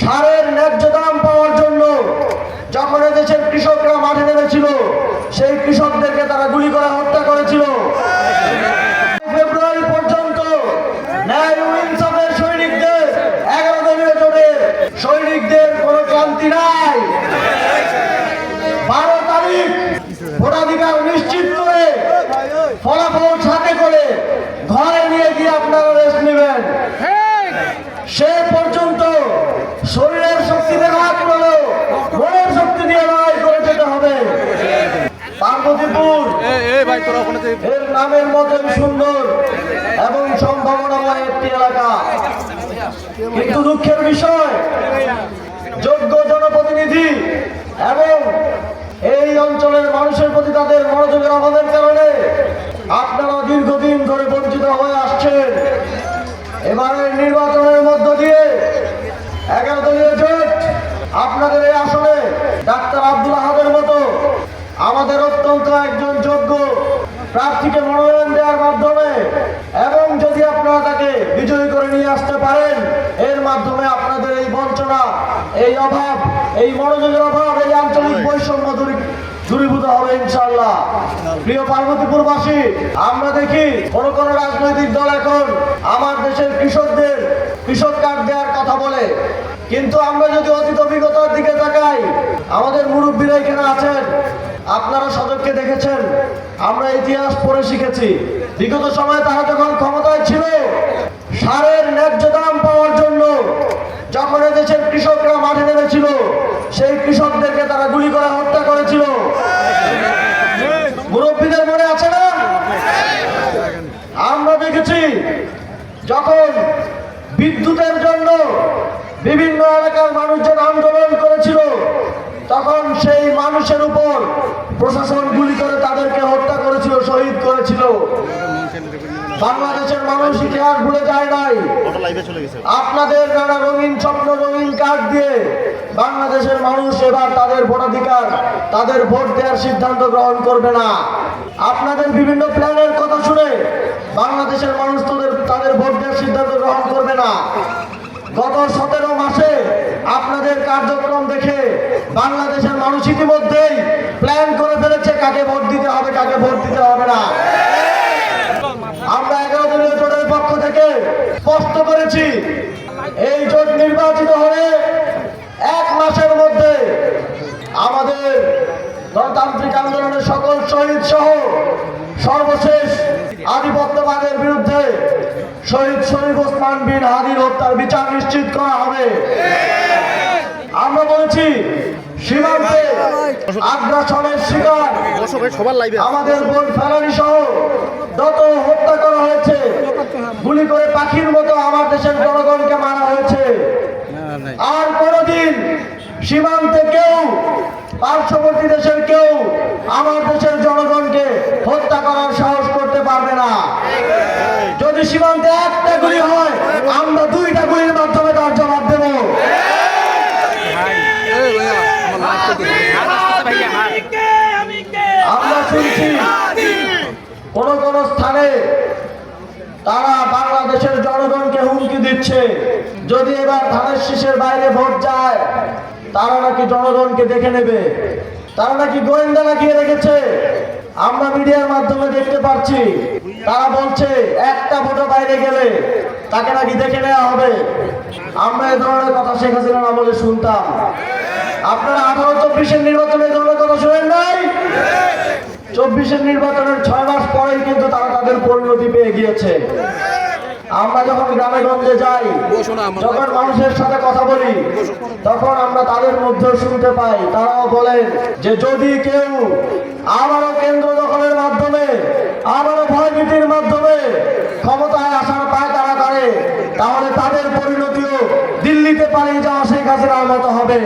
সারের ন্যায্য দাম পাওয়ার জন্য যখন দেশের কৃষকরা মাঠে নেমেছিল, সেই কৃষকদেরকে তারা গুলি করে হত্যা করেছিল। ফেব্রুয়ারি পর্যন্ত ন্যায় ও ইনসাফের সৈনিকদের 11 দলীয় জোটের সৈনিকদের কোনো ক্লান্তি নাই। 12 তারিখ ভোটাধিকার নিশ্চিত করে ফলাফল সাথে করে ঘরে নিয়ে গিয়ে আপনারা রেস্ট নেবেন। সে পর্যন্ত শরীরের শক্তিতে না করলেও মনের শক্তি দিয়ে লড়াই করে যেতে হবে। পার্বতীপুর এর নামের মতন সুন্দর এবং সম্ভাবনাময় একটি এলাকা, কিন্তু দুঃখের বিষয় যোগ্য জনপ্রতিনিধি এবং এই অঞ্চলের মানুষের প্রতি তাদের মনোযোগের অভাবের কারণে আপনারা দীর্ঘদিন ধরে বঞ্চিত হয়ে আসছেন। এবারের নির্বাচনের মধ্য দিয়ে 11 দলীয় জোট আপনাদের এই আসনে ডাক্তার আব্দুল আহাদের মতো আমাদের অত্যন্ত একজন যোগ্য প্রার্থীকে মনোনয়ন দেওয়ার মাধ্যমে এবং যদি আপনারা তাকে বিজয়ী করে নিয়ে আসতে পারেন, এর মাধ্যমে আপনাদের এই বঞ্চনা, এই অভাব, এই মনোযোগের অভাব, এই আঞ্চলিক বৈষম্য দূরীভূত হবে ইনশাআল্লাহ। প্রিয় পার্বতীপুরবাসী, আমরা দেখি কোন রাজনৈতিক দল এখন আমার দেশের কৃষকদের কৃষক কার্ড দেওয়ার কথা বলে, কিন্তু আমরা যদি অতীত অভিজ্ঞতার দিকে তাকাই, আমাদের মুরব্বীরা এখানে আছেন, আপনারা সদস্যকে দেখেছেন, আমরা ইতিহাস পড়ে শিখেছি। বিগত সময়ে তারা যখন ক্ষমতায় ছিল, সারের ন্যায্য দাম পাওয়ার জন্য যখন দেশের কৃষকরা মাঠে নেমেছিল, সেই কৃষকদেরকে তারা গুলি করে হত্যা করেছিল। মুরব্বীদের মনে আছে না? আমরা দেখেছি যখন বিদ্যুতের জন্য বিভিন্ন এলাকার মানুষজন আন্দোলন করেছিল, তখন সেই মানুষের উপর প্রশাসন গুলি করে তাদেরকে হত্যা করেছিল, শহীদ করেছিল। বাংলাদেশের মানুষ ইতিহাস ভুলে যায় নাই। আপনাদের নানা রঙিন স্বপ্ন, রঙিন কার্ড দিয়ে বাংলাদেশের মানুষ এবার তাদের ভোটাধিকার, তাদের ভোট দেওয়ার সিদ্ধান্ত গ্রহণ করবে না। আপনাদের বিভিন্ন প্ল্যানের কথা শুনে বাংলাদেশের মানুষ তাদের ভোট দেওয়ার সিদ্ধান্ত গ্রহণ করবে না। গত 17 মাসে আপনাদের কার্যক্রম দেখে বাংলাদেশের মানুষ ইতিমধ্যেই প্ল্যান করে ফেলেছে কাকে ভোট দিতে হবে, কাকে ভোট দিতে হবে না। আমরা 11 দলীয় জোটের পক্ষ থেকে স্পষ্ট করেছি, এই জোট নির্বাচিত হয়ে 1 মাসের মধ্যে আমাদের গণতান্ত্রিক আন্দোলনের সকল শহীদ সহ সর্বশেষ আধিপত্যবাদের বিরুদ্ধে শহীদ শরীফ ওসমান বিন হাদির হত্যার বিচার নিশ্চিত করা হবে। আমরা বলেছি, সীমান্তে আগ্রাসনের শিকার আমাদের বোন ফেলানি সহ যত হত্যা করা হয়েছে, গুলি করে পাখির মতো আমার দেশের জনগণকে মারা হয়েছে, আর কোনদিন সীমান্তে কেউ, পার্শ্ববর্তী দেশের কেউ আমার দেশের জনগণকে হত্যা করার সাহস করতে পারবে না। যদি সীমান্তে একটা গুলি হয়, আমরা 2টা গুলির মাধ্যমে তার জবাব দেব। আমরা শুনছি কোন স্থানে তারা বাংলাদেশের জনগণকে হুমকি দিচ্ছে, যদি এবার ধানের শীষের বাইরে ভোট যায়, তারা নাকি জনগণকে দেখে নেবে, তারা নাকি গোয়েন্দা লাগিয়ে রেখেছে। আমরা মিডিয়ার মাধ্যমে দেখতে পাচ্ছি, তারা বলছে একটা ভোটও বাইরে গেলে তাকে নাকি দেখে নেওয়া হবে। আমরা এ ধরনের কথা শেখ হাসিনার আমলে শুনতাম। আপনারা 18-24 নির্বাচনে এই ধরনের কথা শুনেন নাই? 24 নির্বাচনের 6 মাস পরেই কিন্তু তারা তাদের পরিণতি পেয়ে গিয়েছে। আমরা যখন গ্রামে গঞ্জে যাই, যখন মানুষের সাথে কথা বলি, তখন আমরা তাদের মধ্যে শুনতে পাই, তারাও বলেন যে যদি কেউ আবারও কেন্দ্র দখলের মাধ্যমে, আবারও ভয়ভীতির মাধ্যমে ক্ষমতায় আসার পায়তারা করে, তাহলে তাদের পরিণতিও দিল্লিতে পালিয়ে যাওয়া শেখ হাসিনার মতো হবে।